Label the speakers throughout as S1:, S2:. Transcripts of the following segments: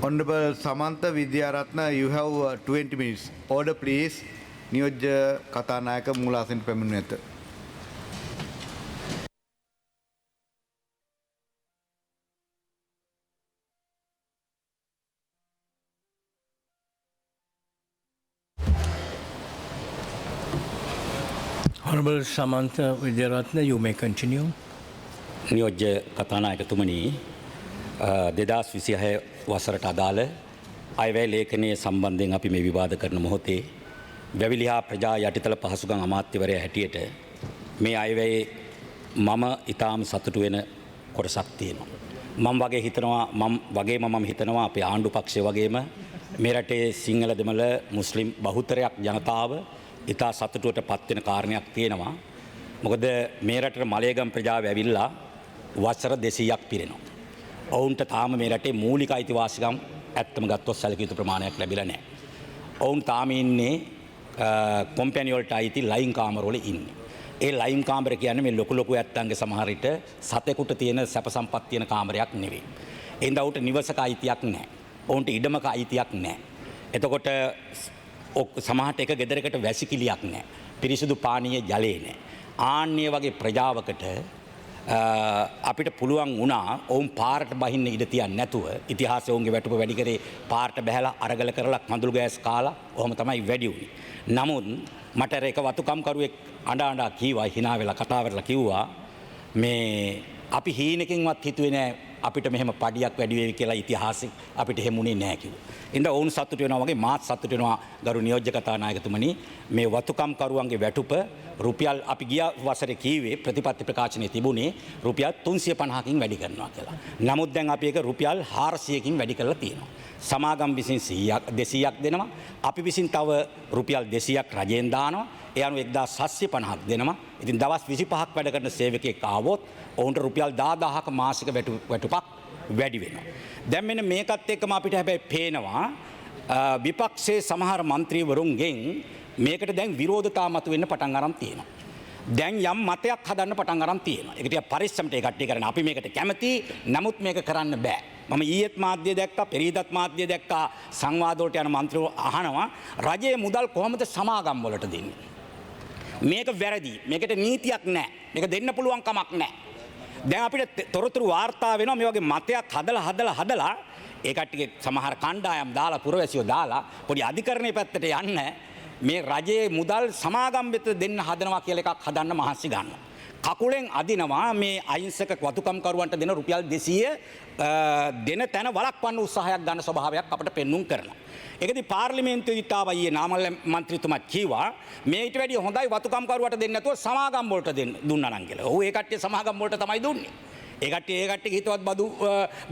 S1: Honorable Samantha Vidyaratna, you have 20 minutes. Order please. නියෝජ්‍ය කතානායක මූලාසන පැමිණෙනු ඇත.
S2: Honorable Samantha Vidyaratna, you may continue.
S3: නියෝජ්‍ය කතානායකතුමනි 2026 වසරට අදාළ අයවැය ලේඛනයේ සම්බන්ධයෙන් අපි මේ විවාද කරන මොහොතේ වැවිලි හා ප්‍රජා යටිතල පහසුකම් අමාත්‍යවරයා හැටියට මේ අයවැයේ මම ඊටාම සතුටු වෙන කොටසක් තියෙනවා. මම වගේම හිතනවා අපේ ආණ්ඩු පක්ෂය වගේම මේ රටේ සිංහල දෙමළ මුස්ලිම් බහුතරයක් ජනතාව ඉතා සතුටුවට පත් වෙන කාරණයක් තියෙනවා. මොකද මේ රටේ මලයගම් ප්‍රජාව ඇවිල්ලා වසර 200ක් පිරෙනවා. ඔවුන්ට තාම මේ රටේ මූලික අයිතිවාසිකම් ඇත්තම ගත්තොත් සැලකිය යුතු ප්‍රමාණයක් ලැබිලා නැහැ. ඔවුන් තාම ඉන්නේ කොම්පැනි වලට අයිති ලයින් කාමරවල ඉන්නේ. ඒ ලයින් කාමර කියන්නේ මේ ලොකු ඇත්තන්ගේ සමහර විට සතෙකුට තියෙන සැප සම්පත් තියෙන කාමරයක් නෙවෙයි. එඳ උට නිවසක අයිතියක් නැහැ. ඔවුන්ට ඉඩමක අයිතියක් නැහැ. එතකොට සමහරට එක ගෙදරකට වැසිකිළියක් නැහැ. පිරිසිදු පානීය ජලය නැහැ. ආන්නේ වගේ ප්‍රජාවකට අපිට පුළුවන් වුණා ඔවුන් පාරට බහින්න ඉඩ තියන්නේ නැතුව ඉතිහාසයේ ඔවුන්ගේ වැටුප වැඩි කරේ පාරට බහැලා අරගල කරලා කඳුළු ගෑස් කාලා ඔහොම තමයි වැඩි වුණේ. නමුත් මට ඒක වතුකම් කරුවෙක් අඬා කීවා hina වෙලා කතා කරලා කිව්වා මේ අපි හීනකින්වත් හිතුවේ නෑ අපිට මෙහෙම පඩියක් වැඩි වෙයි කියලා ඉතිහාසෙ අපිට හැමුනේ නෑ කිව්වා. ඉතින් ඔවුන් සතුටු වෙනවා වගේ මාත් සතුටු වෙනවා ගරු නියෝජ්‍ය කතානායකතුමනි මේ වතුකම් කරුවන්ගේ වැටුප රුපියල් අපි ගිය වසරේ කීවේ ප්‍රතිපත්ති ප්‍රකාශනයේ තිබුණේ රුපියල් 350කින් වැඩි කරනවා කියලා. නමුත් දැන් අපි ඒක රුපියල් 400කින් වැඩි කරලා තියෙනවා. සමාගම් විසින් 200ක් දෙනවා. අපි විසින් තව රුපියල් 200ක් රජයෙන් දානවා. ඒ අනුව 1750ක් දෙනවා. ඉතින් දවස් 25ක් වැඩ කරන සේවකයෙක් ආවොත් ඔවුන්ට රුපියල් 10000ක මාසික වැටුපක් වැඩි වෙනවා. දැන් මෙන්න මේකත් එක්කම අපිට හැබැයි පේනවා විපක්ෂයේ සමහර മന്ത്രിවරුන්ගෙන් මේකට දැන් විරෝධතා මතුවෙන්න පටන් අරන් තියෙනවා. දැන් යම් මතයක් හදන්න පටන් අරන් තියෙනවා. ඒක ටික පරිස්සමට ඒ කට්ටිය කරන අපි මේකට කැමති. නමුත් මේක කරන්න බෑ. මම ඊයේත් මාධ්‍ය දැක්කා, පෙරීදත් මාධ්‍ය දැක්කා සංවාද වලට යන മന്ത്രിවරු අහනවා රජයේ මුදල් කොහොමද සමාගම් වලට දෙන්නේ? මේක වැරදි. මේකට නීතියක් නැහැ. මේක දෙන්න පුළුවන් කමක් නැහැ. දැන් අපිට තොරතුරු වාර්තා වෙනවා මේ වගේ මතයක් හදලා ඒ කට්ටියගේ සමහර කණ්ඩායම් දාලා පුරවැසියෝ දාලා පොඩි අධිකරණයේ පැත්තට යන්න මේ රජයේ මුදල් සමාගම් වෙත දෙන්න හදනවා කියලා එකක් හදන්න මහන්සි ගන්නවා. කකුලෙන් අදිනවා මේ අහිංසක වතුකම් කරුවන්ට දෙන රුපියල් 200 දෙන තැන වළක්වන්න උත්සාහයක් ගන්න ස්වභාවයක් අපිට පෙන්눔 කරනවා. ඒකදී පාර්ලිමේන්තුවේ ඉතාව ඊයේ නාමල් මන්ත්‍රීතුමා කිව්වා මේ ඊට වැඩිය හොඳයි වතුකම් කරුවට දෙන්න නැතුව සමාගම් වලට දුන්නා නම් කියලා. ඔව් ඒ කට්ටිය සමාගම් වලට තමයි දුන්නේ. ඒ කට්ටිය හිතවත්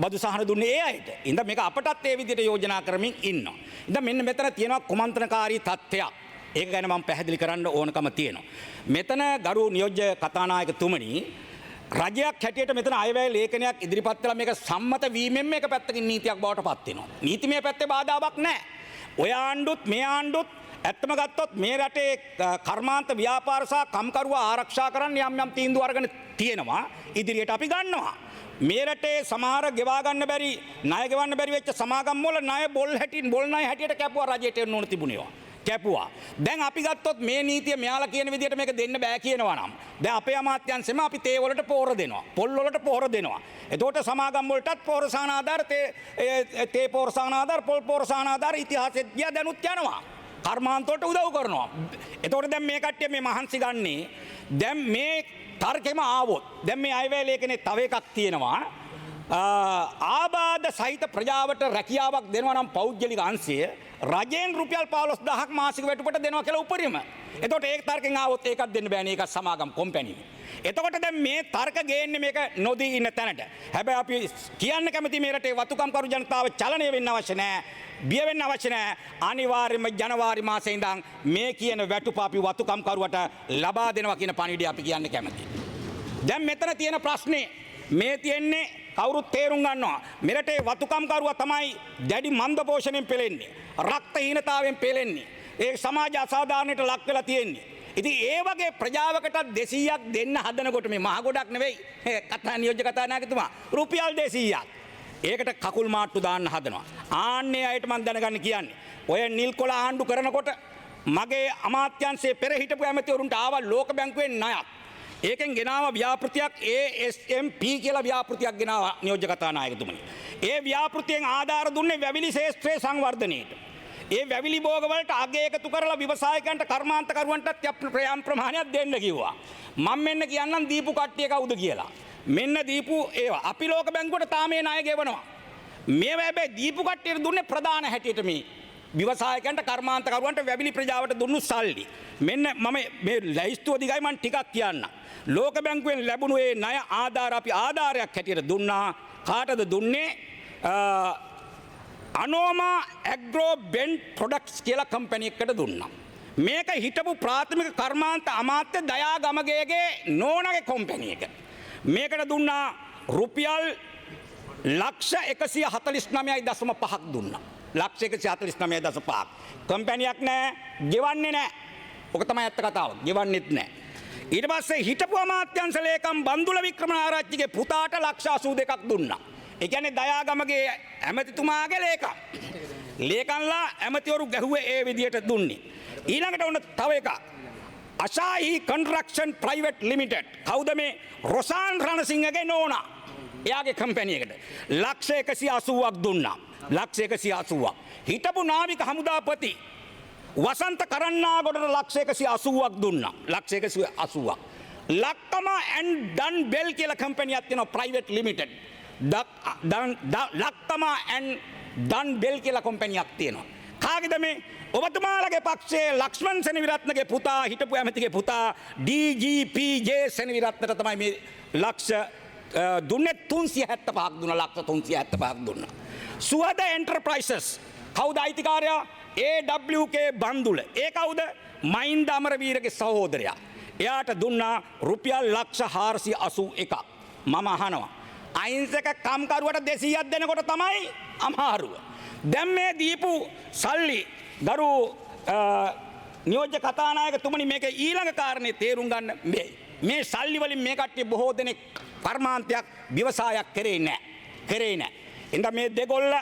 S3: බදු සහන දුන්නේ ඒ අයට. ඉතින් මේක අපටත් ඒ විදිහට යෝජනා කරමින් ඉන්නවා. ඉතින් මෙන්න මෙතන තියෙනවා කුමන්ත්‍රණකාරී තත්ත්වයක්. ඒක ගැන මම පැහැදිලි කරන්න ඕනකම තියෙනවා. මෙතන ගරු නියෝජ්‍ය කතානායකතුමනි රජයක් හැටියට මෙතන අයවැය ලේඛනයක් ඉදිරිපත් කළා මේක සම්මත වීමෙන් මේක පැත්තකින් නීතියක් බවට පත් වෙනවා. නීතිමය පැත්තේ බාධාවක් නැහැ. ඔය ආණ්ඩුත් මේ ආණ්ඩුත් ඇත්තම ගත්තොත් මේ රටේ කර්මාන්ත ව්‍යාපාර සහ කම්කරුවා ආරක්ෂා කරන්න යම් තීන්දුව අරගෙන තියෙනවා. ඉදිරියට අපි ගන්නවා. මේ රටේ සමහර ගෙවා ගන්න බැරි ණය ගෙවන්න බැරි වෙච්ච සමාගම් වල ණය බොල් ණය හැටියට කැපුවා රජයට එන්න ඕන තිබුණේවා. කැපුවා. දැන් අපි ගත්තොත් මේ නීතිය මෙයාලා කියන විදිහට මේක දෙන්න බෑ කියනවා නම් දැන් අපේ අමාත්‍යංශෙම අපි තේ වලට පොහොර දෙනවා. පොල් වලට පොහොර දෙනවා. එතකොට සමාගම් වලටත් පොහොර සාන ආධාර තේ පොහොර සාන ආධාර පොල් පොහොර සාන ආධාර ඉතිහාසෙත් ගියා දැනුත් යනවා. කර්මාන්ත වලට උදව් කරනවා. එතකොට දැන් මේ කට්ටිය මේ මහන්සි ගන්නේ දැන් මේ තර්කෙම ආවොත් දැන් මේ අයවැය ලේඛනේ තව එකක් තියෙනවා. ආබාධ සහිත ප්‍රජාවට රැකියාවක් දෙනවා නම් පෞද්ගලික අංශය රජයෙන් රුපියල් 15000ක් මාසික වැටුපට දෙනවා කියලා උපරිම. එතකොට ඒක තර්කෙන් ආවොත් ඒකක් දෙන්න බෑනේ ඒක සමාගම් කොම්පැනි. එතකොට දැන් මේ තර්ක ගේන්නේ මේක නොදී ඉන්න තැනට. හැබැයි අපි කියන්න කැමති මේ රටේ වතුකම් කරු ජනතාව චලනය වෙන්න අවශ්‍ය නැහැ. බිය වෙන්න අවශ්‍ය නැහැ. අනිවාර්යයෙන්ම ජනවාරි මාසයේ ඉඳන් මේ කියන වැටුප අපි වතුකම් කරුවට ලබා දෙනවා කියන පණිවිඩය අපි කියන්න කැමතියි. දැන් මෙතන තියෙන ප්‍රශ්නේ මේ තියෙන්නේ කවුරුත් තේරුම් ගන්නවා මෙරටේ වතුකම් කරුවා තමයි දැඩි මන්ද පෝෂණයෙන් පෙළෙන්නේ රක්තහීනතාවයෙන් පෙළෙන්නේ ඒ සමාජ අසාධාරණයට ලක් වෙලා තියෙන්නේ ඉතින් ඒ වගේ ප්‍රජාවකට 200ක් දෙන්න හදනකොට මේ මහ ගොඩක් නෙවෙයි කතා නියෝජ්‍ය කතානායකතුමා රුපියල් 200ක් ඒකට කකුල් මාට්ටු දාන්න හදනවා. ආන්නේ අයට මම දැනගන්න කියන්නේ. ඔය නිල් කොළ ආණ්ඩු කරනකොට මගේ අමාත්‍යංශයේ පෙර හිටපු ඇමතිවරුන්ට ආවා ලෝක බැංකුවෙන් ණයක්. ඒකෙන් ගෙනාව ව්‍යාපෘතියක් ASMP කියලා ව්‍යාපෘතියක් ගෙනාවා නියෝජ්‍ය කතානායකතුමනි. ඒ ව්‍යාපෘතියෙන් ආධාර දුන්නේ වැවිලි ශේෂ්ත්‍රයේ සංවර්ධනයට. ඒ වැවිලි භෝග වලට අගය එකතු කරලා ව්‍යවසායකයන්ට කර්මාන්තකරුවන්ටත් යම් ප්‍රමාණයක් දෙන්න කිව්වා. මම මෙන්න කියන්නම් දීපු කට්ටිය කවුද කියලා. මෙන්න දීපු ඒවා අපි ලෝක බැංකුවට තාම මේ ණය ගෙවනවා. මේවා හැබැයි දීපු කට්ටියට දුන්නේ ප්‍රධාන හැටියට මේ ව්‍යවසායකයන්ට කර්මාන්තකරුවන්ට වැවිලි ප්‍රජාවට දුන්නු සල්ලි. මෙන්න මම මේ ලැයිස්තුව දිගයි මම ටිකක් කියන්න. ලෝක බැංකුවෙන් ලැබුණු ඒ ණය ආධාර අපි ආධාරයක් හැටියට දුන්නා. කාටද දුන්නේ? අනෝමා ඇග්‍රෝ බෙන්ඩ් ප්‍රොඩක්ට්ස් කියලා කම්පැනි එකකට දුන්නා. මේක හිටපු ප්‍රාථමික කර්මාන්ත අමාත්‍ය දයා ගමගේගේ නෝනගේ කම්පැනි එක. මේකට දුන්නා රුපියල් ලක්ෂ 149.5ක් දුන්නා. ලක්ෂ 149.5ක්. කම්පැනියක් නෑ, ගෙවන්නේ නෑ. ඔක තමයි ඇත්ත කතාව. ගෙවන්නෙත් නෑ. ඊට පස්සේ හිටපු අමාත්‍යංශ ලේකම් බන්දුල වික්‍රමනාරච්චිගේ පුතාට ලක්ෂ 82ක් දුන්නා. ඒ කියන්නේ දයාගමගේ ඇමතිතුමාගේ ලේකම්. ලේකම්ලා ඇමතිවරු ගැහුවේ ඒ විදියට දුන්නේ. ඊළඟට ඔන්න තව එකක්. අශාහි කන්ස්ට්‍රක්ෂන් ප්‍රයිවට් ලිමිටඩ්. කවුද මේ? රොසාන් රණසිංහගේ නෝනා. එයාගේ කම්පැනි එකට ලක්ෂ 180ක් දුන්නා. ලක්ෂ 180ක්. හිටපු නාවික හමුදාපති වසන්ත කරන්නාගොඩට ලක්ෂ 180ක් දුන්නා. ලක්ෂ 180ක්. ලක්කමා ඇන්ඩ් ඩන් බෙල් කියලා කම්පැනියක් තියෙනවා ප්‍රයිවට් ලිමිටඩ්. ලක්කමා ඇන්ඩ් ඩන් බෙල් කියලා කම්පැනියක් තියෙනවා. කාගේද මේ? ඔබතුමාලගේ පක්ෂයේ ලක්ෂ්මන් සෙනවිරත්නගේ පුතා හිටපු ඇමතිගේ පුතා DGPJ සෙනවිරත්නට තමයි මේ ලක්ෂ දුන්නේ 375ක් දුන්නා. ලක්ෂ 375ක් දුන්නා. සුවද එන්ටර්ප්‍රයිසස් කවුද අයිතිකාරයා? AWK බන්දුල. ඒ කවුද? මහින්ද අමරවීරගේ සහෝදරයා. එයාට දුන්නා රුපියල් ලක්ෂ 481ක්. මම අහනවා අහිංසක කම්කරුවට 200ක් දෙනකොට තමයි අමාරුව. දැන් මේ දීපු සල්ලි ගරු නියෝජ්‍ය කතානායකතුමනි මේක ඊළඟ කාරණේ තේරුම් ගන්න මේ සල්ලි වලින් මේ කට්ටිය බොහෝ දෙනෙක් කර්මාන්තයක් ව්‍යවසායක් කරේ නැහැ. එහෙනම් මේ දෙගොල්ල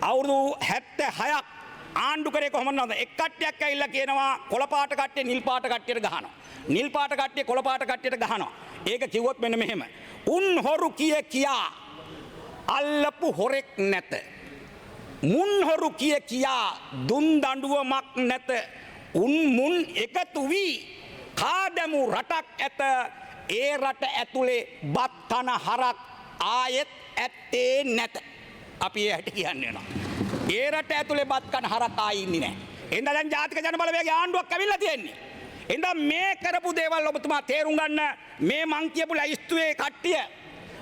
S3: අවුරුදු 76ක් ආණ්ඩු කරේ කොහොමද? එක් කට්ටියක් ඇවිල්ලා කියනවා කොළ පාට කට්ටිය නිල් පාට කට්ටියට ගහනවා. නිල් පාට කට්ටිය කොළ පාට කට්ටියට ගහනවා. ඒක කිව්වොත් මෙන්න මෙහෙම. උන් හොරු කියා අල්ලපු හොරෙක් නැත. මුන් හොරු කියා දුන් දඬුවමක් නැත. උන් මුන් එකතු වී කාදමු රටක් ඇත. ඒ රට ඇතුලේ බත් කන හරක් ආයෙත් ඇත්තේ නැත. අපි ඒ හැටි කියන්නේ වෙනවා. ඒ රට ඇතුලේ බත් කන හරක් ආයි ඉන්නේ නැහැ. එහෙනම් දැන් ජාතික ජනබලවේගයේ ආණ්ඩුවක් ඇවිල්ලා තියෙන්නේ. එහෙනම් මේ කරපු දේවල් ඔබතුමා තේරුම් ගන්න. මේ මං කියපු ලයිස්තුවේ කට්ටිය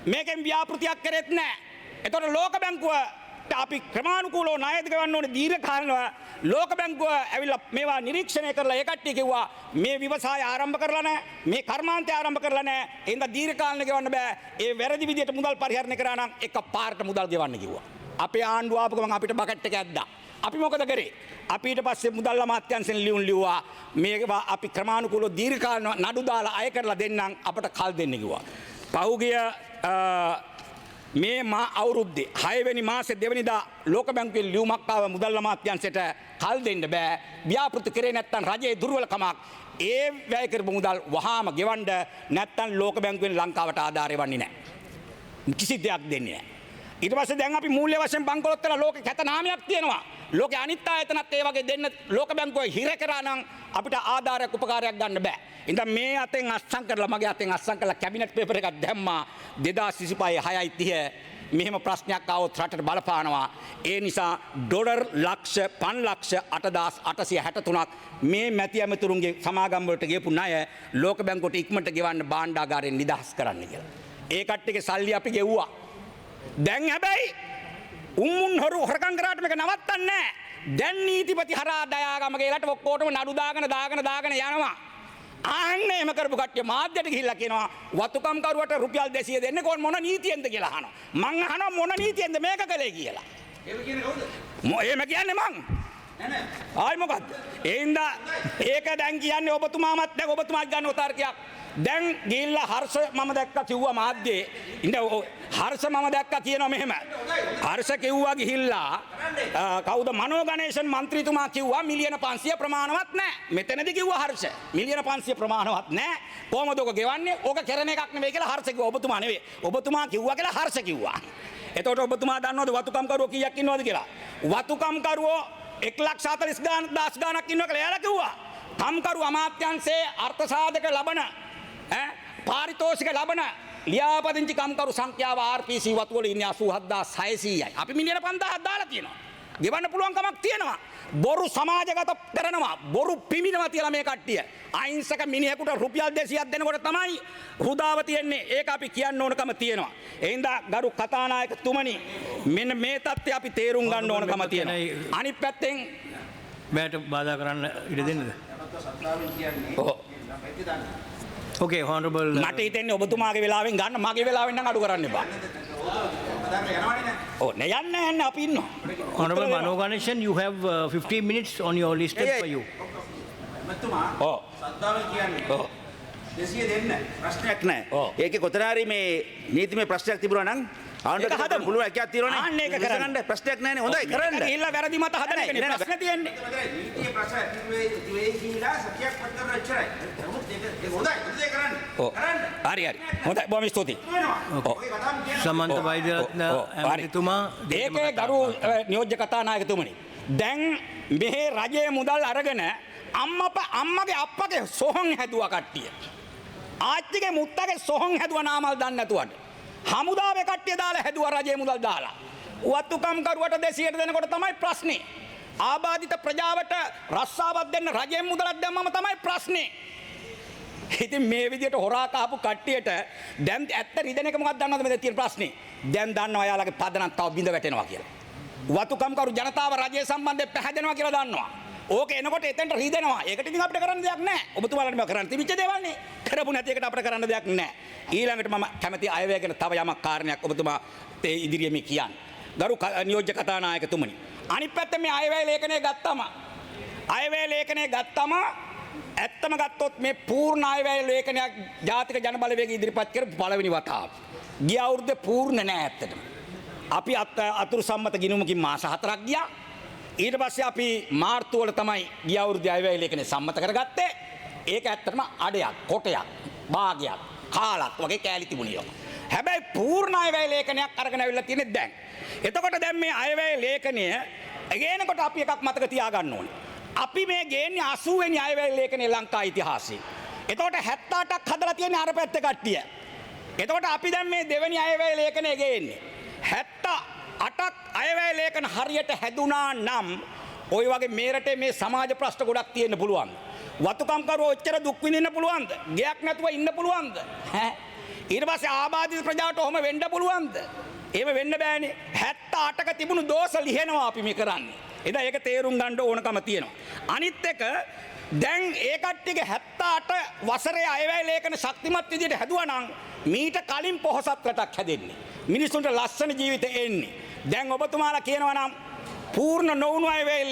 S3: මේකෙන් ව්‍යාපෘතියක් කරෙත් නැහැ. එතකොට ලෝක බැංකුව අපි ක්‍රමානුකූලව ණය දෙවන්න ඕනේ දීර්ඝ කාලව. ලෝක බැංකුව ඇවිල්ලා මේවා නිරීක්ෂණය කරලා ඒ කට්ටිය කිව්වා මේ ව්‍යවසාය ආරම්භ කරලා නැහැ, මේ කර්මාන්තය ආරම්භ කරලා නැහැ. එහෙනම් දීර්ඝ කාලෙ ගෙවන්න බෑ. ඒ වැරදි විදියට මුදල් පරිහරණය කරා නම් එක පාරට මුදල් ගෙවන්න කිව්වා. අපේ ආණ්ඩුව ආපු ගමන් අපිට බකට් එක ඇද්දා. අපි මොකද කරේ? අපි ඊට පස්සේ මුදල් අමාත්‍යාංශෙන් ලියුවා මේවා අපි ක්‍රමානුකූලව දීර්ඝ කාල නඩු දාලා අය කරලා දෙන්නම් අපට කල් දෙන්න කිව්වා. පහුගිය මේ අවුරුද්දේ 6 වෙනි මාසේ 2 වෙනිදා ලෝක බැංකුවේ ලියුමක් ආව මුදල් අමාත්‍යාංශයට කල් දෙන්න බෑ. ව්‍යාපෘති කරේ නැත්නම් රජයේ දුර්වලකමක්. ඒ වැය කරපු මුදල් වහාම ගෙවන්න නැත්නම් ලෝක බැංකුවෙන් ලංකාවට ආධාරය වන්නේ නැහැ. කිසි දෙයක් දෙන්නේ නැහැ. ඊට පස්සේ දැන් අපි මූල්‍ය වශයෙන් බංකොලොත් කරලා ලෝකේ කැත නාමයක් තියෙනවා. ලෝකේ අනිත් ආයතනත් ඒ වගේ දෙන්න ලෝක බැංකුව හිර කරා නම් අපිට ආධාරයක් උපකාරයක් ගන්න බෑ. ඉතින් මේ අතෙන් අස්සම් කරලා මගේ අතෙන් අස්සම් කරලා කැබිනට් පේපර් එකක් දැම්මා 2025 6:30 මෙහෙම ප්‍රශ්නයක් ආවොත් රටට බලපානවා. ඒ නිසා ඩොලර් ලක්ෂ 5,08,863ක් මේ මැති ඇමතුරුන්ගේ සමාගම් වලට ගියපු ණය ලෝක බැංකුවට ඉක්මනට ගෙවන්න භාණ්ඩාගාරයෙන් නිදහස් කරන්න කියලා. ඒ කට්ටියගේ සල්ලි අපි ගෙව්වා. දැන් හැබැයි උම්මුන් හොරු හොරකම් කරාට මේක නවත්තන්නේ නැහැ. දැන් නීතිපති හරහා දයාගමගේ ලට ඔක්කොටම නඩු දාගෙන යනවා. ආන්නේ එහෙම කරපු කට්ටිය මාධ්‍යට ගිහිල්ලා කියනවා වතුකම් කරුවට රුපියල් 200 දෙන්නේ කොහොම මොන නීතියෙන්ද කියලා අහනවා. මං අහනවා මොන නීතියෙන්ද මේක කළේ කියලා. එහෙම කියන්නේ කවුද? එහෙම කියන්නේ මං. ආයි මොකද්ද? ඒ හින්දා ඒක දැන් කියන්නේ ඔබතුමාමත් දැන් ඔබතුමාත් ගන්න උත්තරයක්. දැන් ගිහිල්ලා හර්ෂ මම දැක්කා කිව්වා මාධ්‍යයේ. ඉන්න හර්ෂ මම දැක්කා කියනවා මෙහෙම. හර්ෂ කිව්වා ගිහිල්ලා කවුද මනෝ ගණේෂන් മന്ത്രിතුමා කිව්වා මිලියන 500 ප්‍රමාණවත් නැහැ. මෙතනදී කිව්වා හර්ෂ මිලියන 500 ප්‍රමාණවත් නැහැ. කොහමද ඔක ගෙවන්නේ? ඕක කරන එකක් නෙවෙයි කියලා හර්ෂ කිව්වා. ඔබතුමා නෙවෙයි. ඔබතුමා කිව්වා කියලා හර්ෂ කිව්වා. එතකොට ඔබතුමා දන්නවද වතුකම්කරුවෝ කීයක් ඉන්නවද කියලා? වතුකම්කරුවෝ 1,40,000 ගාණක් ඉන්නවා කියලා එයාලා කිව්වා. කම්කරු අමාත්‍යංශයේ අර්ථ සාධක ලබන පාරිතෝෂික ලබන ලියාපදිංචි කම්කරු සංඛ්‍යාව RPC වතුවල ඉන්නේ 87,600යි. අපි මිලියන 5,000ක් දාලා තියෙනවා. ගෙවන්න පුළුවන් කමක් තියෙනවා. බොරු සමාජගත කරනවා. බොරු පිමිනවා තියලා මේ කට්ටිය. අහිංසක මිනිහෙකුට රුපියල් 200ක් දෙනකොට තමයි හුදාව තියෙන්නේ. ඒක අපි කියන්න ඕනකම තියෙනවා. ඒ හින්දා ගරු කතානායකතුමනි මෙන්න මේ தත්ත්වය අපි තේරුම් ගන්න ඕනකම තියෙනවා. අනිත් පැත්තෙන්
S2: මට බාධා කරන්න ඉඩ දෙන්නද? Okay, honorable.
S3: මට හිතෙන්නේ ඔබතුමාගේ වෙලාවෙන් ගන්න මගේ වෙලාවෙන් නම් අඩු කරන්න එපා. ඔව් නේ යන්න අපි ඉන්නවා.
S2: Honorable Mano Ganeshan, you have 15 minutes on your list for you.
S3: ඔව්.
S4: සද්දාවෙන් කියන්නේ.
S3: ඔව්.
S4: 200 දෙන්න ප්‍රශ්නයක් නැහැ.
S3: ඔව්.
S4: ඒකේ කොතරාරි මේ නීතිමය ප්‍රශ්නයක් තිබුණා නම්
S3: ඒක හදමු.
S4: පුළුවන් එකක් තියෙනවනේ.
S3: ආන්න ඒක කරන්න.
S4: ප්‍රශ්නයක් නැහැනේ. හොඳයි කරන්න.
S3: ගිහිල්ලා වැරදි මත හදන එකනේ ප්‍රශ්න තියෙන්නේ.
S4: නීතිය ප්‍රශ්න ඉතිවේ කියලා සත්‍යයක් පත් කරලා ඉච්චරයි. නමුත් ඒක හොඳයි. ඒක කරන්න.
S3: ඔව්.
S4: කරන්න.
S3: හරි හරි. හොඳයි බොහොම ස්තුතියි. ඔව්.
S4: ඔය කතාව කියන්න.
S2: සමන්ත වෛද්‍යරත්න ඇමතිතුමා
S3: ඒකේ ගරු නියෝජ්‍ය කතානායකතුමනි. දැන් මෙහි රජයේ මුදල් අරගෙන අම්මගේ අප්පගේ සොහොන් හැදුවා කට්ටිය. ආච්චිගේ මුත්තගේ සොහොන් හැදුවා නාමල් දන්නේ නැතුවට. හමුදාවේ කට්ටිය දාලා හැදුවා රජයේ මුදල් දාලා. වත්තුකම් කරුවට 200ට දෙනකොට තමයි ප්‍රශ්නේ. ආබාධිත ප්‍රජාවට රස්සාවක් දෙන්න රජයෙන් මුදලක් දැම්මම තමයි ප්‍රශ්නේ. ඉතින් මේ විදිහට හොරා කාපු කට්ටියට දැන් ඇත්ත රිදෙන එක මොකක්ද දන්නවද මේ තියෙන ප්‍රශ්නේ? දැන් දන්නවා යාළගේ පදනම් තව බිඳ වැටෙනවා කියලා. වතුකම් කරු ජනතාව රජයේ සම්බන්ධයෙන් පැහැදෙනවා කියලා දන්නවා. ඕක එනකොට එතෙන්ට රිදෙනවා. ඒකට ඉතින් අපිට කරන්න දෙයක් නැහැ. ඔබතුමාලට මේ කරන්න තිබිච්ච දේවල් නේ. කරපු නැති එකට අපිට කරන්න දෙයක් නැහැ. ඊළඟට මම කැමති අයවැය ගැන තව යමක් කාරණයක් ඔබතුමා තේ ඉදිරියේ මේ කියන්න. ගරු නියෝජ්‍ය කතානායකතුමනි. අනිත් පැත්තේ මේ අයවැය ලේඛනය ගත්තම ඇත්තම ගත්තොත් මේ පූර්ණ අයවැය ලේඛනයක් ජාතික ජනබලවේගය ඉදිරිපත් කරපු පළවෙනි වතාව. ගිය අවුරුද්දේ පූර්ණ නෑ ඇත්තටම. අපි අතුරු සම්මත ගිණුමකින් මාස 4ක් ගියා. ඊට පස්සේ අපි මාර්තු වල තමයි ගිය අවුරුද්දේ අයවැය ලේඛනය සම්මත කරගත්තේ. ඒක ඇත්තටම අඩයක්, කොටයක්, භාගයක්, කාලක් වගේ කෑලි තිබුණියෝ. හැබැයි පූර්ණ අයවැය ලේඛනයක් අරගෙන අවිල්ලා තියෙන්නේ දැන්. එතකොට දැන් මේ අයවැය ලේඛනය ගේනකොට අපි එකක් මතක තියාගන්න ඕනේ. අපි මේ ගේන්නේ 80 වෙනි අයවැය ලේඛනයේ ලංකා ඉතිහාසයේ. එතකොට 78ක් හදලා තියෙන්නේ අර පැත්තේ කට්ටිය. එතකොට අපි දැන් මේ දෙවෙනි අයවැය ලේඛනය ගේන්නේ 78ක් අයවැය ලේඛන හරියට හැදුනා නම් ওই වගේ මේ රටේ මේ සමාජ ප්‍රශ්න ගොඩක් තියෙන්න පුළුවන්. වතුකම් කරුවෝ ඔච්චර දුක් විඳින්න පුළුවන්ද? ගයක් නැතුව ඉන්න පුළුවන්ද? ඈ ඊට පස්සේ ආබාධිත ප්‍රජාවට ඔහම වෙන්න පුළුවන්ද? එහෙම වෙන්න බෑනේ. 78ක තිබුණු දෝෂ ලිහෙනවා අපි මේ කරන්නේ. එදා ඒක තේරුම් ගන්න ඕනකම තියෙනවා. අනිත් එක දැන් ඒ කට්ටියගේ 78 වසරේ අයවැය ලේඛන ශක්තිමත් විදිහට හැදුවා නම් මීට කලින් පොහොසත් රටක් හැදෙන්නේ. මිනිසුන්ට ලස්සන ජීවිත එන්නේ. දැන් ඔබතුමාලා කියනවා නම් පූර්ණ නොවුණු අයවැය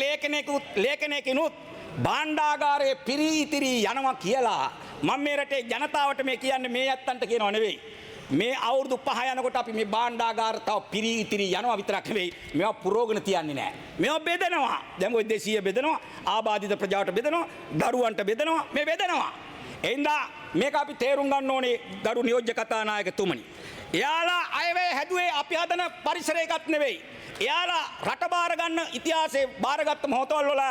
S3: ලේඛනයකිනුත් භාණ්ඩාගාරයේ පිරිතිරි යනවා කියලා මම මේ රටේ ජනතාවට මේ කියන්නේ මේ ඇත්තන්ට කියනව නෙවෙයි. මේ අවුරුදු 5 යනකොට අපි මේ භාණ්ඩාගාර තව පිරිතිරි යනවා විතරක් නෙවෙයි මේවා පුරෝගන තියන්නේ නැහැ. මේවා බෙදනවා. දැන් ওই 200 බෙදනවා, ආබාධිත ප්‍රජාවට බෙදනවා, දරුවන්ට බෙදනවා, මේ බෙදනවා. එහෙනම් මේක අපි තේරුම් ගන්න ඕනේ ගරු නියෝජ්‍ය කතානායකතුමනි. එයාලා අයවැය හැදුවේ අපි හදන පරිසරයකට නෙවෙයි. එයාලා රට බාර ගන්න ඉතිහාසයේ බාරගත්ත මොහොතවල වල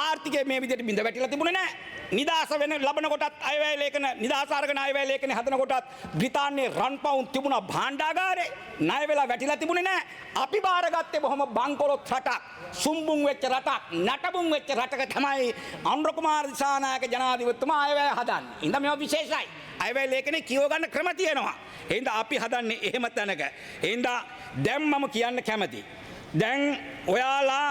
S3: ආර්ථිකය මේ විදිහට බිඳ වැටිලා තිබුණේ නැහැ. නිදාස වෙන ලබන කොටත් අයවැය ලේඛන නිදාස අරගෙන අයවැය ලේඛන හදන කොටත් බ්‍රිතාන්‍යයේ රන් පවුන් තිබුණා භාණ්ඩාගාරේ. ණය වෙලා වැටිලා තිබුණේ නැහැ. අපි බාරගත්තේ බොහොම බංකොලොත් රටක්. සුම්බුන් වෙච්ච රටක්, නටබුන් වෙච්ච රටක තමයි අනුර කුමාර දිසානායක ජනාධිපතිතුමා අයවැය හදන්නේ. ඉතින් මේවා විශේෂයි. අයවැය ලේඛනේ කියව ගන්න ක්‍රම තියෙනවා. එහෙනම් අපි හදන්නේ එහෙම තැනක. එහෙනම් දැන් මම කියන්න කැමතියි. දැන් ඔයාලා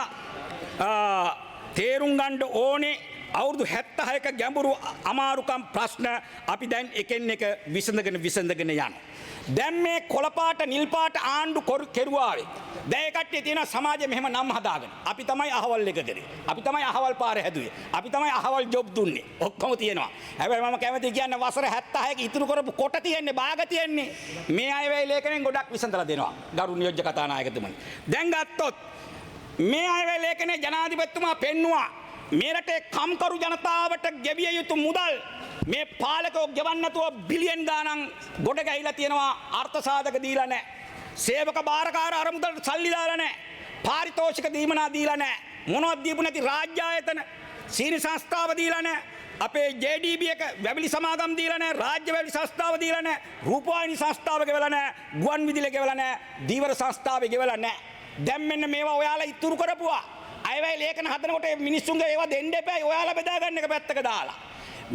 S3: තේරුම් ගන්න ඕනේ අවුරුදු 76ක ගැඹුරු අමාරුකම් ප්‍රශ්න අපි දැන් එකින් එක විසඳගෙන යනවා. දැන් මේ කොළපාට නිල් පාට ආණ්ඩු කෙරුවාවේ. දැන් ඒ කට්ටිය තියෙන සමාජයේ මෙහෙම නම් හදාගෙන. අපි තමයි අහවල් එක කරේ. අපි තමයි අහවල් පාර හැදුවේ. අපි තමයි අහවල් ජොබ් දුන්නේ. ඔක්කොම තියෙනවා. හැබැයි මම කැමති කියන්නේ වසර 76ක ඉතුරු කරපු කොට තියෙන්නේ භාග තියෙන්නේ. මේ අය වෙයි ලේඛනෙන් ගොඩක් විසඳලා දෙනවා. ගරු නියෝජ්‍ය කතානායකතුමනි. දැන් ගත්තොත් මේ අය වෙයි ලේඛනේ ජනාධිපතිතුමා පෙන්නවා මේ රටේ කම්කරු ජනතාවට ගෙවිය යුතු මුදල් මේ පාලකෝ ගෙවන්න නැතුව බිලියන් ගාණක් ගොඩ ගැහිලා තියෙනවා අර්ථ සාධක දීලා නැහැ. සේවක බාරකාර අරමුදලට සල්ලි දාලා නැහැ. පාරිතෝෂික දීමනා දීලා නැහැ. මොනවද දීපු නැති රාජ්‍ය ආයතන සීනි සංස්ථාව දීලා නැහැ. අපේ JDB එක වැවිලි සමාගම් දීලා නැහැ. රාජ්‍ය වැවිලි සංස්ථාව දීලා නැහැ. රූපවාහිනී සංස්ථාව ගෙවලා නැහැ. ගුවන් විදුලිය ගෙවලා නැහැ. දීවර සංස්ථාවේ ගෙවලා නැහැ. දැන් මෙන්න මේවා ඔයාලා ඉතුරු කරපුවා. අයවැය ලේඛන හදනකොට මිනිස්සුන්ගේ ඒවා දෙන්න එපා. ඔයාලා බෙදා ගන්න එක පැත්තක දාලා.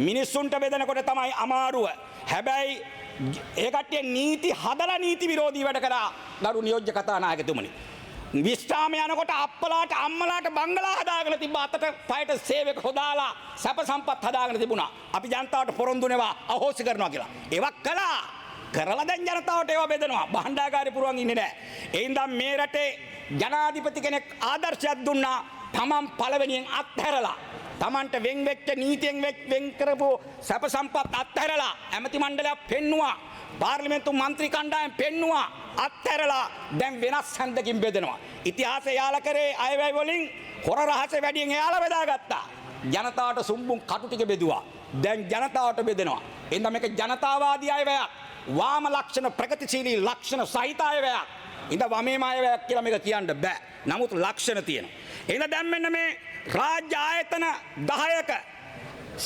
S3: මිනිස්සුන්ට බෙදනකොට තමයි අමාරුව. හැබැයි ඒ කට්ටිය නීති හදලා නීති විරෝධී වැඩ කරා. ගරු නියෝජ්‍ය කතානායකතුමනි. විශ්‍රාම යනකොට අප්පලාට අම්මලාට බංගලා හදාගෙන තිබ්බ අතට පයට සේවක හොදාලා සැප සම්පත් හදාගෙන තිබුණා. අපි ජනතාවට පොරොන්දු නෙවා අහෝසි කරනවා කියලා. ඒවක් කළා. කරලා දැන් ජනතාවට ඒවා බෙදනවා. භාණ්ඩාගාරේ පුරවන් ඉන්නේ නැහැ. ඒ හින්දා මේ රටේ ජනාධිපති කෙනෙක් ආදර්ශයක් දුන්නා. තමන් පළවෙනියෙන් අත්හැරලා තමන්ට වෙන් වෙච්ච නීතියෙන් වෙන් කරපු සැප සම්පත් අත්හැරලා ඇමති මණ්ඩලයක් පෙන්නවා. පාර්ලිමේන්තු මන්ත්‍රී කණ්ඩායම් පෙන්නවා. අත්හැරලා දැන් වෙනස් හන්දකින් බෙදනවා. ඉතිහාසය යාල කරේ අයවැය වලින් හොර රහස වැඩියෙන් එයාලා බෙදාගත්තා. ජනතාවට සුම්බුන් කටු ටික බෙදුවා. දැන් ජනතාවට බෙදෙනවා. එහෙනම් මේක ජනතාවාදී අයවැයක්. වාම ලක්ෂණ ප්‍රගතිශීලී ලක්ෂණ සහිත අයවැයක්. ඉතින් වමේම අයවැයක් කියලා මේක කියන්න බෑ. නමුත් ලක්ෂණ තියෙනවා. එහෙනම් දැන් මෙන්න මේ රාජ්‍ය ආයතන 10ක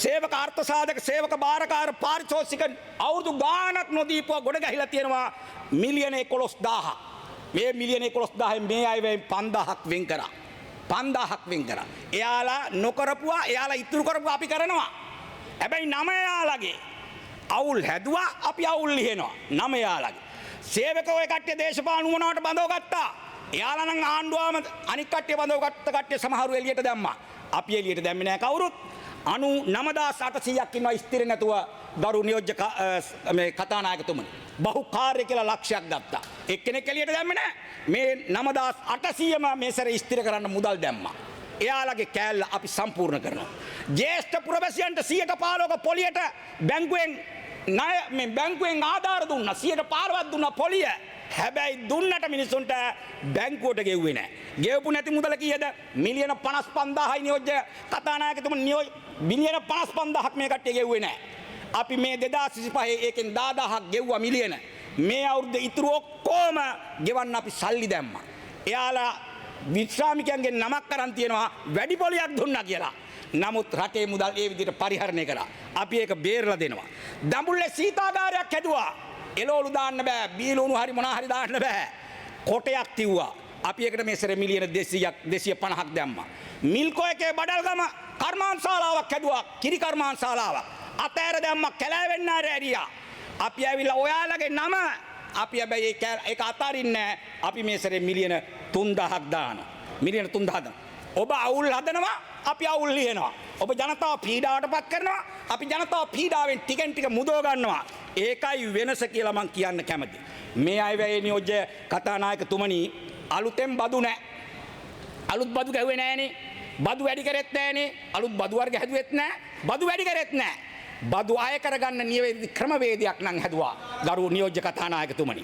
S3: සේවක අර්ථ සාධක සේවක බාරකාර පාරිතෝෂික අවුරුදු ගාණක් නොදීපුවා ගොඩ ගැහිලා තියෙනවා මිලියන 11000ක්. මේ මිලියන 11000න් මේ අය වෙන් 5000ක් වෙන් කරා. 5000ක් වෙන් කරා. එයාලා නොකරපුවා එයාලා ඉතුරු කරපුවා අපි කරනවා. හැබැයි නම එයාලගේ අවුල් හැදුවා අපි අවුල් ලියනවා. නම එයාලගේ. සේවකෝ ඒ කට්ටිය දේශපාලන උවමනාවට බඳව ගත්තා. එයාලා නම් ආණ්ඩුවම අනික් කට්ටිය බඳව ගත්ත කට්ටිය සමහරු එළියට දැම්මා. අපි එළියට දැම්මේ නැහැ කවුරුත්. 99800ක් ඉන්නවා ස්ථිර නැතුව ගරු නියෝජ්‍ය මේ කතානායකතුමනි. බහුකාර්ය කියලා ලක්ෂයක් ගත්තා. එක්කෙනෙක් එළියට දැම්මේ නැහැ. මේ 9800ම මේ සැරේ ස්ථිර කරන්න මුදල් දැම්මා. එයාලගේ කෑල්ල අපි සම්පූර්ණ කරනවා. ජ්‍යෙෂ්ඨ පුරවැසියන්ට 115ක පොලියට බැංකුවෙන් ආධාර දුන්නා. 115ක් දුන්නා පොලිය. හැබැයි දුන්නට මිනිස්සුන්ට බැංකුවට ගෙව්වේ නැහැ. ගෙවපු නැති මුදල කීයද? මිලියන 55000යි නියෝජ්‍ය කතානායකතුමනි මිලියන 55000ක් මේ කට්ටිය ගෙව්වේ නැහැ. අපි මේ 2025 ඒකෙන් 10000ක් ගෙව්වා මිලියන. මේ අවුරුද්ද ඉතුරු ඔක්කොම ගෙවන්න අපි සල්ලි දැම්මා. එයාලා විශ්‍රාමිකයන්ගේ නමක් අරන් තියනවා වැඩි පොලියක් දුන්නා කියලා. නමුත් රටේ මුදල් ඒ විදිහට පරිහරණය කරා. අපි ඒක බේරලා දෙනවා. දඹුල්ලේ සීතාගාරයක් හැදුවා. එළවලු දාන්න බෑ. බීලුණු හරි මොනා හරි දාන්න බෑ. කොටයක් තිව්වා. අපි ඒකට මේ සැරේ මිලියන 250ක් දැම්මා. මිල්කෝ එකේ බඩල්ගම කර්මාන්තශාලාවක් හැදුවා. කිරි කර්මාන්තශාලාවක්. අතෑර දැම්මා කැලෑවෙන්න ඇරියා. අපි ඇවිල්ලා ඔයාලගේ නම අපි හැබැයි ඒක අතාරින්නේ නැහැ. අපි මේ සැරේ මිලියන 3000ක් දානවා. මිලියන 3000ක්. ඔබ අවුල් හදනවා අපි අවුල් ලියනවා. ඔබ ජනතාව පීඩාවටපත් කරනවා අපි ජනතාව පීඩාවෙන් ටිකෙන් ටික මුදව ගන්නවා. ඒකයි වෙනස කියලා මං කියන්න කැමතියි. මේ අයවැය නියෝජ්‍ය කතානායකතුමනි අලුතෙන් බදු නැහැ. අලුත් බදු ගැහුවේ නැහනේ. බදු වැඩි කරෙත් නැහනේ. අලුත් බදු වර්ග හැදුවෙත් නැහැ. බදු වැඩි කරෙත් නැහැ. බදු අය කරගන්න නිවැරදි ක්‍රමවේදයක් නම් හැදුවා. ගරු නියෝජ්‍ය කතානායකතුමනි.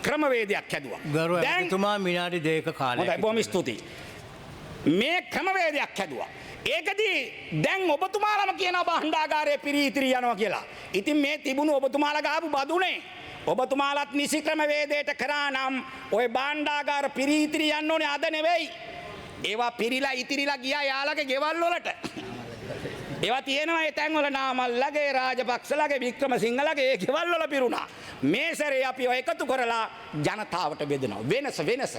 S3: ක්‍රමවේදයක් හැදුවා.
S2: ගරු ඇමතිතුමා විනාඩි 2ක කාලයක්.
S3: හොඳයි බොහොම ස්තුතියි. මේ ක්‍රමවේදයක් හැදුවා. ඒකදී දැන් ඔබතුමාලම කියනවා භාණ්ඩාගාරයේ පිරී යනවා කියලා. ඉතින් මේ තිබුණු ඔබතුමාලා ගාපු බදුනේ. ඔබතුමාලත් නිසි ක්‍රමවේදයට කරා නම් ওই භාණ්ඩාගාර පිරී යන්න ඕනේ අද නෙවෙයි. ඒවා පිරීලා ඉතිරිලා ගියා යාළගේ ගෙවල් වලට. ඒවා තියෙනවා ඒ තැන්වල නාමල්ලගේ රාජපක්ෂලගේ වික්‍රමසිංහලගේ ඒ ගෙවල් වල පිරුණා. මේ සැරේ අපි ඔය එකතු කරලා ජනතාවට බෙදනවා. වෙනස.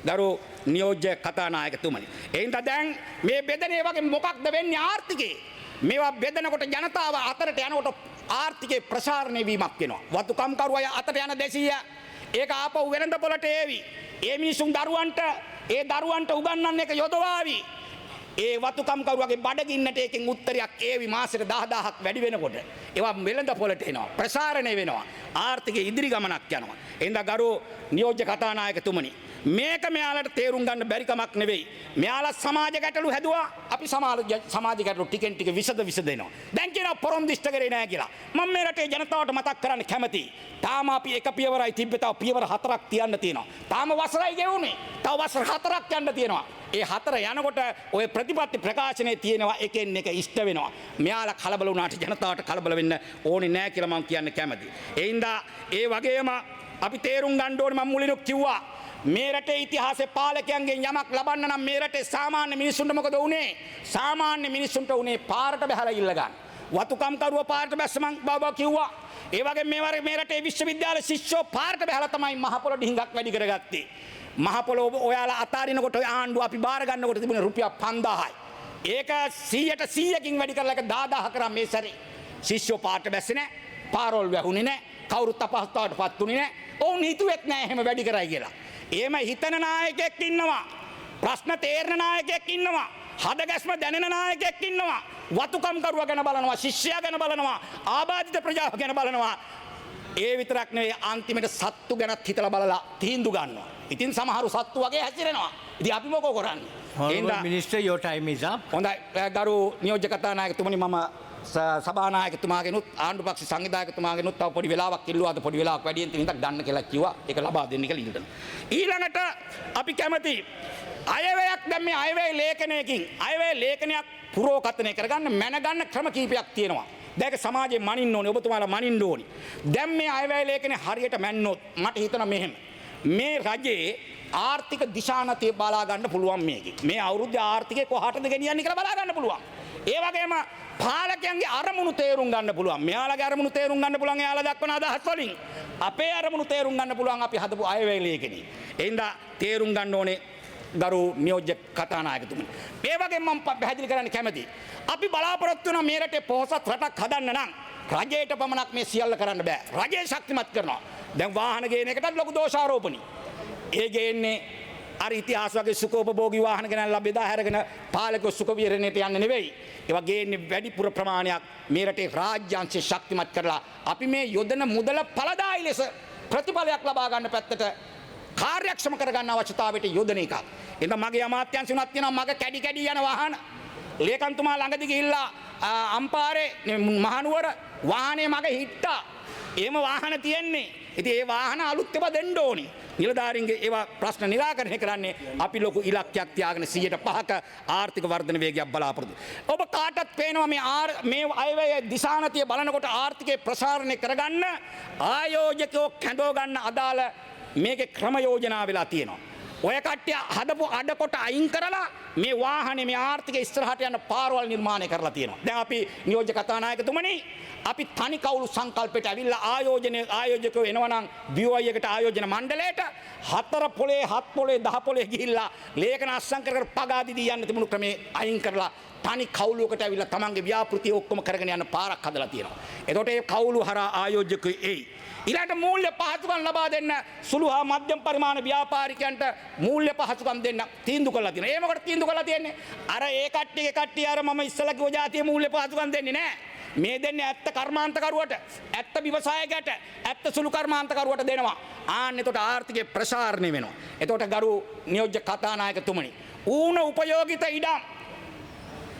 S3: දරු නියෝජ්‍ය කතානායකතුමනි. එයින්ද දැන් මේ බෙදනේ වගේ මොකක්ද වෙන්නේ ආර්ථිකේ? මේවා බෙදනකොට ජනතාව අතරට යනකොට ආර්ථිකේ ප්‍රසාරණය වීමක් වෙනවා. වතුකම්කරු අය අතට යන 200 ඒක ආපහු වෙළඳ පොළට ඒවි. ඒ මිනිසුන් දරුවන්ට උගන්වන්න එක යොදවාවි. ඒ වතුකම්කරුවගේ බඩගින්නට එකෙන් උත්තරයක් ඒවි මාසෙට 10000ක් වැඩි වෙනකොට ඒවා වෙළඳ පොළට එනවා ප්‍රසාරණය වෙනවා ආර්ථිකයේ ඉදිරි ගමනක් යනවා එහෙනම් ගරු නියෝජ්‍ය කතානායකතුමනි මේක මෙයාලට තේරුම් ගන්න බැරි කමක් නෙවෙයි මෙයාලා සමාජ ගැටලු හැදුවා අපි සමාජ ගැටලු ටිකෙන් ටික විසදෙනවා දැන් කියනවා පොරොන්දිෂ්ඨ කරේ නෑ කියලා මම මේ රටේ ජනතාවට මතක් කරන්න කැමතියි තාම අපි එක පියවරයි තිබ්බේ තව පියවර 4ක් තියන්න තියෙනවා තාම වසරයි ගෙවුනේ තව වසර 4ක් යන්න තියෙනවා ඒ 4 යනකොට ඔය ප්‍රතිපත්ති ප්‍රකාශනයේ තියෙනවා එකින් එක ඉෂ්ට වෙනවා මෙයාලා කලබල වුණාට ජනතාවට කලබල වෙන්න ඕනේ නෑ කියලා මම කියන්න කැමතියි ඒ හින්දා ඒ වගේම අපි තේරුම් ගන්න ඕනේ මම මුලින්ම කිව්වා මේ රටේ ඉතිහාසයේ පාලකයන්ගෙන් යමක් ලබන්න නම් මේ රටේ සාමාන්‍ය මිනිස්සුන්ට මොකද වුනේ? සාමාන්‍ය මිනිස්සුන්ට වුනේ පාරට බහලා ඉල්ල ගන්න. වතුකම්කරුව පාරට බැස්ස මං බබා කිව්වා. ඒ වගේ මේ රටේ විශ්වවිද්‍යාල ශිෂ්‍යෝ පාරට බහලා තමයි මහ පොළ ඩිංගක් වැඩි කරගත්තේ. මහ පොළ ඔයාලා අතාරිනකොට ඔය ආණ්ඩුව අපි බාර ගන්නකොට තිබුණේ රුපියල් 5000යි. ඒක 100%කින් වැඩි කරලා එක 10000 කරා මේ සැරේ. ශිෂ්‍යෝ පාරට බැස්සේ නැහැ. පාරවල් වැහුනේ නැහැ. කවුරුත් අපහසුතාවටපත් උනේ නැහැ. ඔවුන් හිතුවෙත් නැහැ එහෙම වැඩි කරයි කියලා. එහෙම හිතන නායකයෙක් ඉන්නවා ප්‍රශ්න තේරෙන නායකයෙක් ඉන්නවා හදගැස්ම දැනෙන නායකයෙක් ඉන්නවා වතුකම්කරුවා ගැන බලනවා ශිෂ්‍යයා ගැන බලනවා ආබාධිත ප්‍රජාව ගැන බලනවා ඒ විතරක් නෙවෙයි අන්තිමට සත්තු ගැනත් හිතලා බලලා තීන්දුව ගන්නවා ඉතින් සමහරු සත්තු වගේ හැසිරෙනවා ඉතින් අපි මොකෝ කරන්නේ
S2: Honorable Minister, your time is up.
S3: හොඳයි ගරු නියෝජ්‍ය කතානායකතුමනි මම සභානායකතුමාගෙනුත් ආණ්ඩු පක්ෂ සංවිධායකතුමාගෙනුත් තව පොඩි වෙලාවක් ඉල්ලුවාද පොඩි වෙලාවක් වැඩියෙන් තින් ඉඳක් ගන්න කියලා කිව්වා ඒක ලබා දෙන්න කියලා ඉල්ලනවා ඊළඟට අපි කැමති අයවැයක් දැන් මේ අයවැය ලේඛනයකින් අයවැය ලේඛනයක් පුරෝකථනය කරගන්න මැනගන්න ක්‍රම කීපයක් තියෙනවා දැන් ඒක සමාජයේ මනින්න ඕනේ ඔබතුමාලා මනින්න ඕනේ දැන් මේ අයවැය ලේඛනේ හරියට මැන්නොත් මට හිතෙනවා මෙහෙම මේ රජයේ ආර්ථික දිශානතිය බලා ගන්න පුළුවන් මේකේ මේ අවුරුද්දේ ආර්ථිකය කොහාටද ගෙනියන්නේ කියලා බලා ගන්න පුළුවන් ඒ වගේම පාලකයන්ගේ අරමුණු තේරුම් ගන්න පුළුවන් මෙයාලගේ අරමුණු තේරුම් ගන්න පුළුවන් එයාලා දක්වන අදහස් වලින් අපේ අරමුණු තේරුම් ගන්න පුළුවන් අපි හදපු අයවැය ලේඛනේ එහෙනම් තේරුම් ගන්න ඕනේ ගරු නියෝජ්‍ය කතානායකතුමනි මේ වගේ මම පැහැදිලි කරන්න කැමතියි අපි බලාපොරොත්තු වෙන මේ රටේ පොහොසත් රටක් හදන්න නම් රජයට පමණක් මේ සියල්ල කරන්න බෑ රජය ශක්තිමත් කරනවා දැන් වාහන ගේන එකටත් ලොකු දෝෂාරෝපණයි ඒ ගේන්නේ අර ඉතිහාස වගේ සුඛෝපභෝගී වාහන ගෙනල්ලා බෙදා හැරගෙන පාලකව සුඛ විහරණයට යන්නේ නෙවෙයි. ඒවා ගේන්නේ වැඩිපුර ප්‍රමාණයක් මේ රටේ රාජ්‍ය අංශය ශක්තිමත් කරලා අපි මේ යොදන මුදල ඵලදායී ලෙස ප්‍රතිඵලයක් ලබා ගන්න පැත්තට කාර්යක්ෂම කරගන්න අවශ්‍යතාවයට යොදන එකක්. එහෙනම් මගේ අමාත්‍යාංශ උනත් තියෙනවා මග කැඩි කැඩි යන වාහන. ලේකම්තුමා ළඟදී ගිහිල්ලා අම්පාරේ මහනුවර වාහනේ මග හිට්ටා. එහෙම වාහන තියෙන්නේ. ඉතින් ඒ වාහන අලුත් ඒවා දෙන්න ඕනි. නිලධාරීන්ගේ ඒවා ප්‍රශ්න නිරාකරණය කරන්නේ අපි ලොකු ඉලක්කයක් තියාගෙන 105ක ආර්ථික වර්ධන වේගයක් බලාපොරොත්තු. ඔබ කාටත් පේනවා මේ අයවැය දිශානතිය බලනකොට ආර්ථිකය ප්‍රසාරණය කරගන්න ආයෝජකයෝ කැඳව ගන්න අදාළ මේකේ ක්‍රම යෝජනා වෙලා තියෙනවා. ඔය කට්ටිය හදපු අඩකොට අයින් කරලා මේ වාහනේ මේ ආර්ථිකය ඉස්සරහට යන පාරවල් නිර්මාණය කරලා තියෙනවා. දැන් අපි නියෝජ්‍ය කතානායකතුමනි අපි තනි කවුළු සංකල්පයට ඇවිල්ලා ආයෝජකයෝ එනවනම් BOI එකට ආයෝජන මණ්ඩලයට 4 පොලේ 7 පොලේ 10 පොලේ ගිහිල්ලා ලේඛන අස්සංකර කර පගාදිදී යන්න තිබුණු ක්‍රමේ අයින් කරලා තනි කවුළුවකට ඇවිල්ලා තමන්ගේ ව්‍යාපෘති ඔක්කොම කරගෙන යන පාරක් හදලා තියෙනවා. එතකොට ඒ කවුළු හරහා ආයෝජකයෝ එයි. ඊළඟට මූල්‍ය පහසුකම් ලබා දෙන්න සුළු හා මධ්‍යම පරිමාණ ව්‍යාපාරිකයන්ට මූල්‍ය පහසුකම් දෙන්න තීන්දුව කළා තියෙනවා. ඒ මොකටද තීන්දුව කළා තියෙන්නේ? අර ඒ කට්ටිය අර මම ඉස්සලා කිව්ව જાතිය මූල්‍ය පහසුකම් දෙන්නේ නැහැ. මේ දෙන්නේ ඇත්ත කර්මාන්තකරුවට, ඇත්ත ව්‍යවසායකයට, ඇත්ත සුළු කර්මාන්තකරුවට දෙනවා. එතකොට ආර්ථිකය ප්‍රසාරණය වෙනවා. එතකොට ගරු නියෝජ්‍ය කතානායකතුමනි, ඌන උපයෝගිත ඉඩම්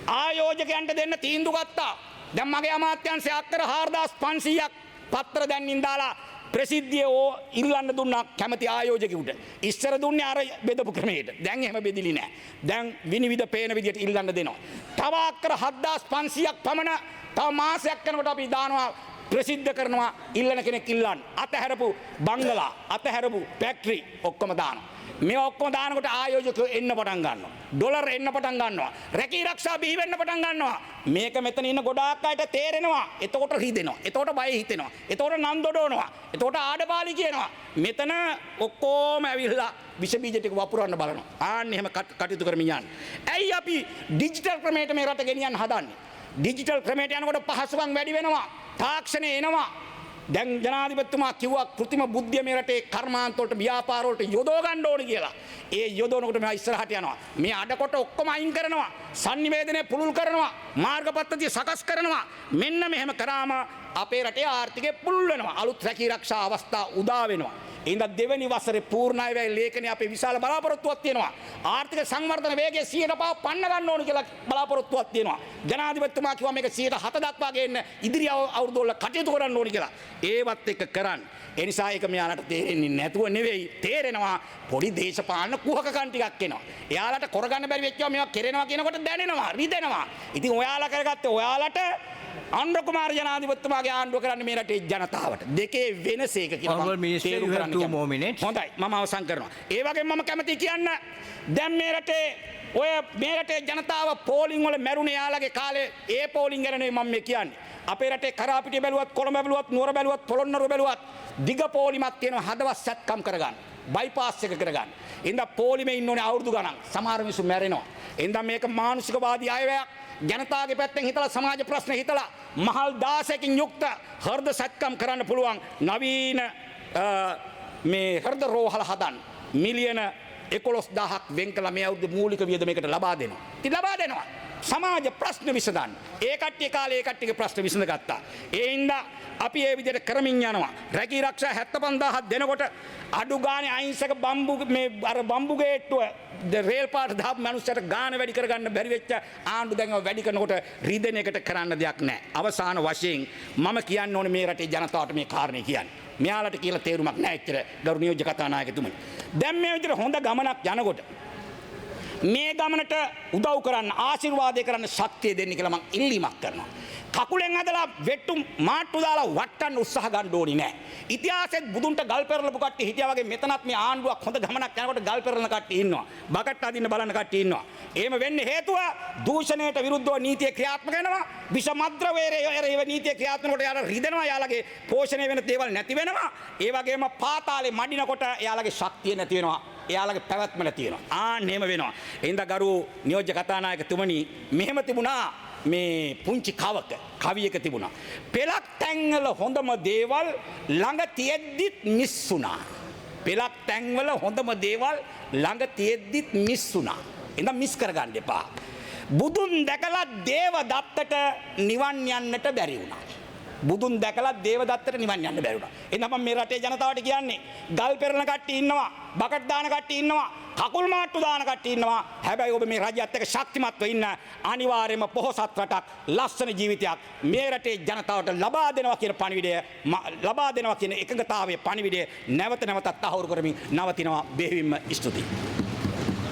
S3: ආයෝජකයන්ට දෙන්න තීන්දුව ගත්තා. දැන් මගේ අමාත්‍යාංශය අක්කර 4500ක් පත්‍ර දැන්නින් දාලා ප්‍රසිද්ධිය ඉල්ලන්න දුන්නා කැමති ආයෝජකයෙකුට. ඉස්සර දුන්නේ අර බෙදපු ක්‍රමයට. දැන් එහෙම බෙදිලි නෑ. දැන් විනිවිද පේන විදියට ඉල්ලන්න දෙනවා. තව අක්කර 7500ක් පමණ තව මාසයක් යනකොට අපි දානවා ප්‍රසිද්ධ කරනවා ඉල්ලන කෙනෙක් ඉල්ලන්න. අතහැරපු බංගලා, අතහැරපු ෆැක්ටරි ඔක්කොම දානවා. මේ ඔක්කොම දානකොට ආයෝජකයෝ එන්න පටන් ගන්නවා. ඩොලර් එන්න පටන් ගන්නවා. රැකී ආරක්ෂා බිහි වෙන්න පටන් ගන්නවා. මේක මෙතන ඉන්න ගොඩාක් අයට තේරෙනවා. එතකොට රිදෙනවා. එතකොට බය හිතෙනවා. එතකොට නම් දොඩවනවා. එතකොට ආඩපාලි කියනවා. මෙතන ඔක්කොම ඇවිල්ලා විෂ බීජ ටික වපුරන්න බලනවා. එහෙම කටයුතු කරමින් යන්නේ. ඇයි අපි ඩිජිටල් ක්‍රමයට මේ රට ගෙනියන්න හදන්නේ? ඩිජිටල් ක්‍රමයට යනකොට පහසුකම් වැඩි වෙනවා. තාක්ෂණය එනවා.
S5: දැන් ජනාධිපතිතුමා කිව්වා කෘත්‍රිම බුද්ධිය මේ රටේ කර්මාන්ත වලට ව්‍යාපාර වලට යොදව ගන්න ඕන කියලා. ඒ යොදවනකොට මේ ඉස්සරහට යනවා. මේ අඩකොට ඔක්කොම අයින් කරනවා. sannivedanaye පුළුල් කරනවා. මාර්ග පද්ධතිය සකස් කරනවා. මෙන්න මෙහෙම කරාම අපේ රටේ ආර්ථිකය පුළුල් වෙනවා. අලුත් රැකී ආරක්ෂා අවස්ථා උදා වෙනවා. ඉඳ දෙවැනි වසරේ පූර්ණ අය වැය ලේඛනයේ අපේ විශාල බලාපොරොත්තුවක් තියෙනවා. ආර්ථික සංවර්ධන වේගය 100% පන්න ගන්න ඕන කියලා බලාපොරොත්තුවක් තියෙනවා. ජනාධිපතිතුමා කිව්වා මේක 107 දක්වා ගේන්න ඉදිරි අවුරුදු වල කටයුතු කරන්න ඕන කියලා. ඒවත් එක්ක කරන්න. ඒ නිසා ඒක මෙයාලට තේරෙන්නේ නැතුව නෙවෙයි තේරෙනවා පොඩි දේශපාලන කුහකකම් ටිකක් එනවා. එයාලට කරගන්න බැරි වෙච්චවා මේවා කෙරෙනවා කියනකොට දැනෙනවා රිදෙනවා. ඉතින් ඔයාලා කරගත්තේ ඔයාලට අනුර කුමාර ජනාධිපතිතුමාගේ ආණ්ඩුව කරන්නේ මේ රටේ ජනතාවට. දෙකේ වෙනස ඒක කියලා
S2: Honorable
S5: මම
S2: Minister,
S5: තේරුම්
S2: you have
S5: කරන්න
S2: 2
S5: කැමතියි.
S2: more minutes.
S5: හොඳයි මම අවසන් කරනවා. ඒ වගේම මම කැමතියි කියන්න දැන් මේ රටේ ඔය මේ රටේ ජනතාව පෝලිං වල මැරුණේ යාලගේ කාලේ ඒ පෝලිං ගැන නෙවෙයි මම මේ කියන්නේ. අපේ රටේ කරාපිටිය බැලුවත් කොළඹ බැලුවත් නුවර බැලුවත් පොළොන්නරුව බැලුවත් දිග පෝලිමක් තියෙනවා හදවත් සැත්කම් කරගන්න. බයිපාස් එක කරගන්න. ඉඳ පෝලිමේ ඉන්න ඕනේ අවුරුදු ගණන්. සමහර මිනිස්සු මැරෙනවා. ඉඳ මේක මානසිකවාදී අයවැයක්. ජනතාවගේ පැත්තෙන් හිතලා සමාජ ප්‍රශ්න හිතලා මහල් 16කින් යුක්ත හෘද සැත්කම් කරන්න පුළුවන් නවීන මේ හෘද රෝහල හදන්න මිලියන 11000ක් වෙන් කළ මේ අවුරුද්ද මූලික වියදමයකට ලබා දෙනවා. ඉතින් ලබා දෙනවා. සමාජ ප්‍රශ්න විසඳන්න. ඒ කට්ටිය කාලේ ඒ කට්ටියගේ ප්‍රශ්න විසඳගත්තා. ඒ හින්දා අපි ඒ විදිහට කරමින් යනවා. රැකී ආරක්ෂා 75000ක් දෙනකොට අඩු ගානේ අහිංසක බම්බු මේ අර බම්බු ගේට්ටුව රේල් පාට දාපු මිනිස්සුන්ට ගාන වැඩි කරගන්න බැරි වෙච්ච ආණ්ඩු දැන් වැඩි කරනකොට රිදෙන එකට කරන්න දෙයක් නැහැ. අවසාන වශයෙන් මම කියන්න ඕනේ මේ රටේ ජනතාවට මේ කාරණේ කියන්නේ. මෙයාලට කියලා තේරුමක් නැහැ ඇත්තට ගරු නියෝජ්‍ය කතානායකතුමනි. දැන් මේ විදිහට හොඳ ගමනක් යනකොට මේ ගමනට උදව් කරන්න ආශිර්වාදය කරන්න ශක්තිය දෙන්න කියලා මම ඉල්ලීමක් කරනවා. කකුලෙන් ඇදලා වෙට්ටු මාට්ටු දාලා වට්ටන්න උත්සාහ ගන්න ඕනි නෑ. ඉතිහාසෙත් බුදුන්ට ගල් පෙරලපු කට්ටිය හිටියා වගේ මෙතනත් මේ ආණ්ඩුවක් හොඳ ගමනක් යනකොට ගල් පෙරලන කට්ටිය ඉන්නවා. බකට් අදින්න බලන කට්ටිය ඉන්නවා. එහෙම වෙන්නේ හේතුව දූෂණයට විරුද්ධව නීතිය ක්‍රියාත්මක වෙනවා. විෂ මද්‍රව්‍යයේ නීතිය ක්‍රියාත්මක කොට යාලා රිදෙනවා. යාලගේ පෝෂණය වෙන දේවල් නැති වෙනවා. ඒ වගේම පාතාලේ මඩිනකොට යාලගේ ශක්තිය නැති වෙනවා. එයාලගේ පැවැත්ම නැති වෙනවා. එහෙම වෙනවා. එහෙනම් ගරු නියෝජ්‍ය කතානායකතුමනි මෙහෙම තිබුණා මේ පුංචි කවියක තිබුණා. පෙලක් තැන්වල හොඳම දේවල් ළඟ තියෙද්දිත් මිස් වුණා. පෙලක් තැන්වල හොඳම දේවල් ළඟ තියෙද්දිත් මිස් වුණා. එහෙනම් මිස් කරගන්න එපා. බුදුන් දැකලා දේවදත්තට නිවන් යන්නට බැරි වුණා. බුදුන් දැකලා දේවදත්තට නිවන් යන්න බැරි වුණා. එහෙනම් මම මේ රටේ ජනතාවට කියන්නේ ගල් පෙරලන කට්ටිය ඉන්නවා, බකට් දාන කට්ටිය ඉන්නවා, කකුල් මාට්ටු දාන කට්ටිය ඉන්නවා. හැබැයි ඔබ මේ රජයත් එක්ක ශක්තිමත්ව ඉන්න අනිවාර්යයෙන්ම පොහොසත් රටක්, ලස්සන ජීවිතයක් මේ රටේ ජනතාවට ලබා දෙනවා කියන පණිවිඩය ලබා දෙනවා කියන එකඟතාවයේ පණිවිඩය නැවත නැවතත් තහවුරු කරමින් නවතිනවා. බෙහෙවින්ම ස්තුතියි.